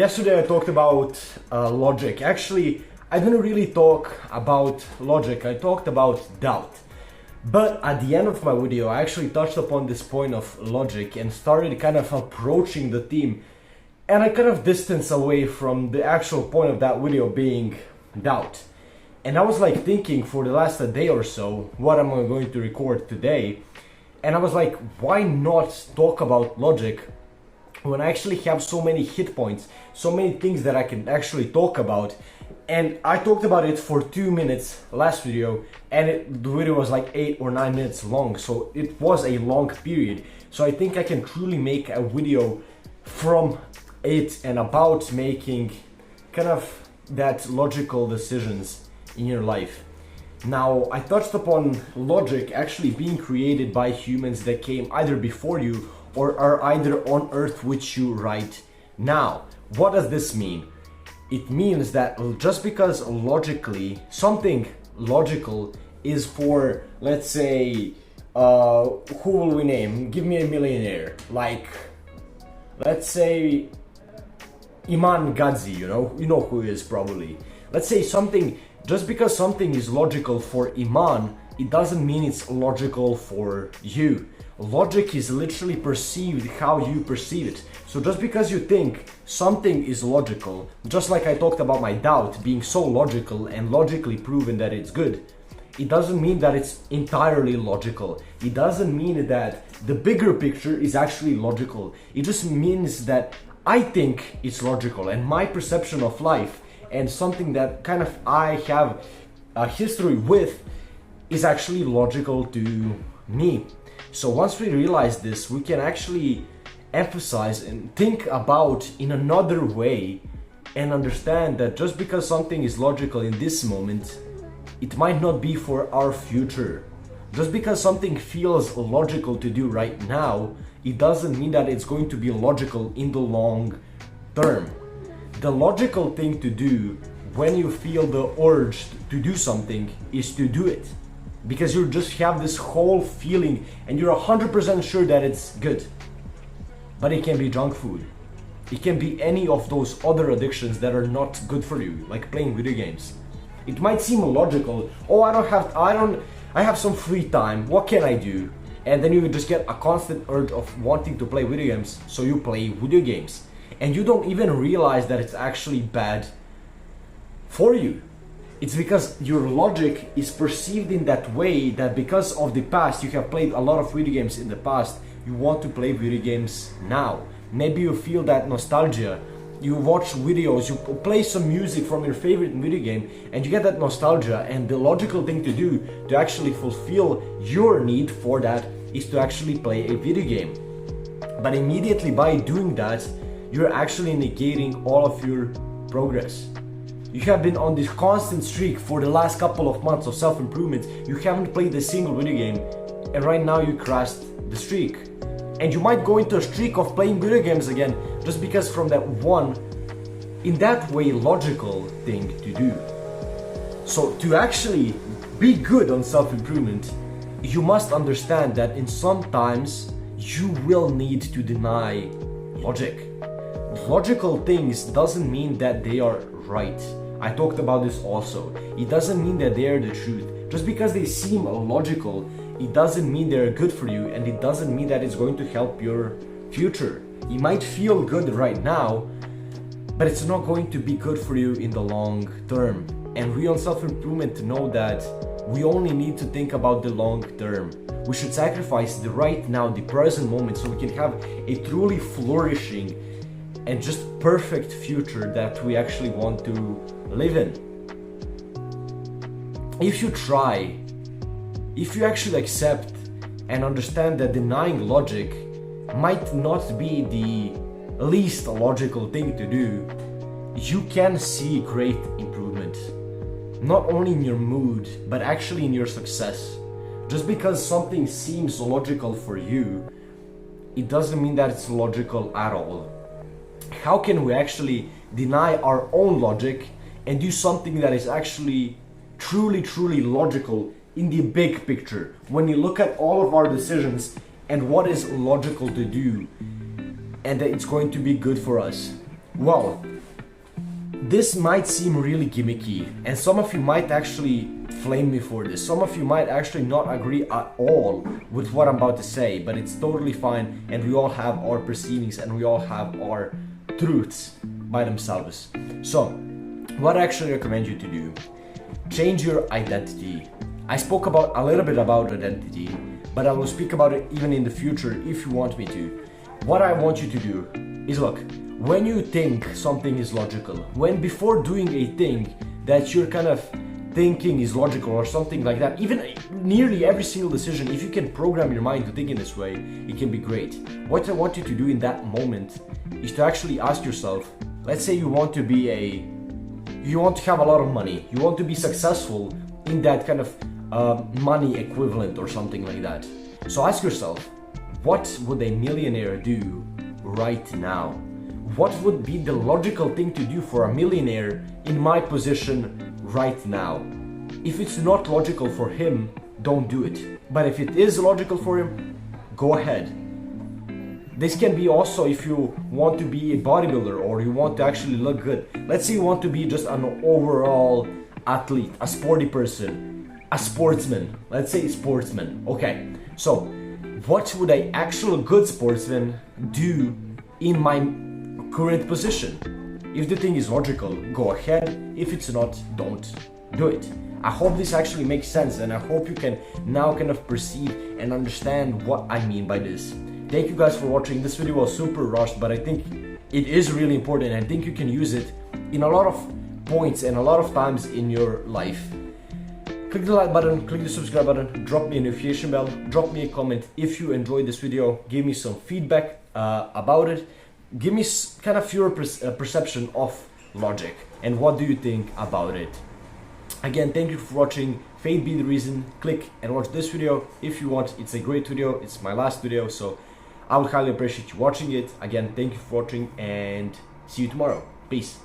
Yesterday I talked about logic. Actually, I didn't really talk about logic, I talked about doubt. But at the end of my video, I actually touched upon this point of logic and started kind of approaching the theme. And I kind of distanced away from the actual point of that video being doubt. And I was like thinking for the last day or so, what am I going to record today? And I was like, why not talk about logic when I actually have so many hit points, so many things that I can actually talk about. And I talked about it for 2 minutes last video, and the video was like 8 or 9 minutes long, so it was a long period. So I think I can truly make a video from it and about making kind of that logical decisions in your life. Now, I touched upon logic actually being created by humans that came either before you or are either on earth with you right now. What does this mean? It means that just because logically something logical is for, let's say, who will we name? Give me a millionaire. Like, let's say Iman Gadzi, you know who he is probably. Let's say something, just because something is logical for Iman, it doesn't mean it's logical for you. Logic is literally perceived how you perceive it. So just because you think something is logical, just like I talked about my doubt being so logical and logically proven that it's good, it doesn't mean that it's entirely logical. It doesn't mean that the bigger picture is actually logical. It just means that I think it's logical, and my perception of life and something that kind of I have a history with is actually logical to me. So once we realize this, we can actually emphasize and think about in another way and understand that just because something is logical in this moment, it might not be for our future. Just because something feels logical to do right now, it doesn't mean that it's going to be logical in the long term. The logical thing to do when you feel the urge to do something is to do it. Because you just have this whole feeling and you're 100% sure that it's good. But it can be junk food. It can be any of those other addictions that are not good for you, like playing video games. It might seem logical, oh, I have some free time, what can I do? And then you just get a constant urge of wanting to play video games, so you play video games. And you don't even realize that it's actually bad for you. It's because your logic is perceived in that way, that because of the past, you have played a lot of video games in the past, you want to play video games now. Maybe you feel that nostalgia, you watch videos, you play some music from your favorite video game, and you get that nostalgia, and the logical thing to do to actually fulfill your need for that is to actually play a video game. But immediately by doing that, you're actually negating all of your progress. You have been on this constant streak for the last couple of months of self-improvement. You haven't played a single video game, and right now you crashed the streak. And you might go into a streak of playing video games again, just because from that one, in that way, logical thing to do. So to actually be good on self-improvement, you must understand that in some times you will need to deny logic. Logical things doesn't mean that they are right. I talked about this also. It doesn't mean that they are the truth. Just because they seem logical, it doesn't mean they're good for you, and it doesn't mean that it's going to help your future. It might feel good right now, but it's not going to be good for you in the long term. And we on self-improvement know that we only need to think about the long term. We should sacrifice the right now, the present moment, so we can have a truly flourishing and just perfect future that we actually want to live in. If you try, if you actually accept and understand that denying logic might not be the least logical thing to do, you can see great improvement. Not only in your mood, but actually in your success. Just because something seems logical for you, it doesn't mean that it's logical at all. How can we actually deny our own logic and do something that is actually truly logical in the big picture? When you look at all of our decisions and what is logical to do and that it's going to be good for us. Well, this might seem really gimmicky, and some of you might actually flame me for this. Some of you might actually not agree at all with what I'm about to say, but it's totally fine, and we all have our perceivings and we all have our truths by themselves. So, what I actually recommend you to do, change your identity. I spoke about a little bit about identity, but I will speak about it even in the future if you want me to. What I want you to do is, look, when you think something is logical, when before doing a thing that you're kind of thinking is logical or something like that, even nearly every single decision, if you can program your mind to think in this way, it can be great. What I want you to do in that moment is to actually ask yourself, let's say you want to have a lot of money, you want to be successful in that kind of money equivalent or something like that. So ask yourself, what would a millionaire do right now? What would be the logical thing to do for a millionaire in my position right now? If it's not logical for him, don't do it. But if it is logical for him, go ahead. This can be also if you want to be a bodybuilder or you want to actually look good. Let's say you want to be just an overall athlete, a sporty person, a sportsman. Let's say sportsman. Okay, so what would an actual good sportsman do in my current position? If the thing is logical, go ahead. If it's not, don't do it. I hope this actually makes sense, and I hope you can now kind of perceive and understand what I mean by this. Thank you guys for watching. This video was super rushed, but I think it is really important. I think you can use it in a lot of points and a lot of times in your life. Click the like button, click the subscribe button, drop me a notification bell, drop me a comment if you enjoyed this video, give me some feedback about it. Give me kind of your perception of logic and what do you think about it. Again, thank you for watching. Fate be the reason. Click and watch this video if you want. It's a great video. It's my last video, so I would highly appreciate you watching it. Again, thank you for watching and see you tomorrow. Peace.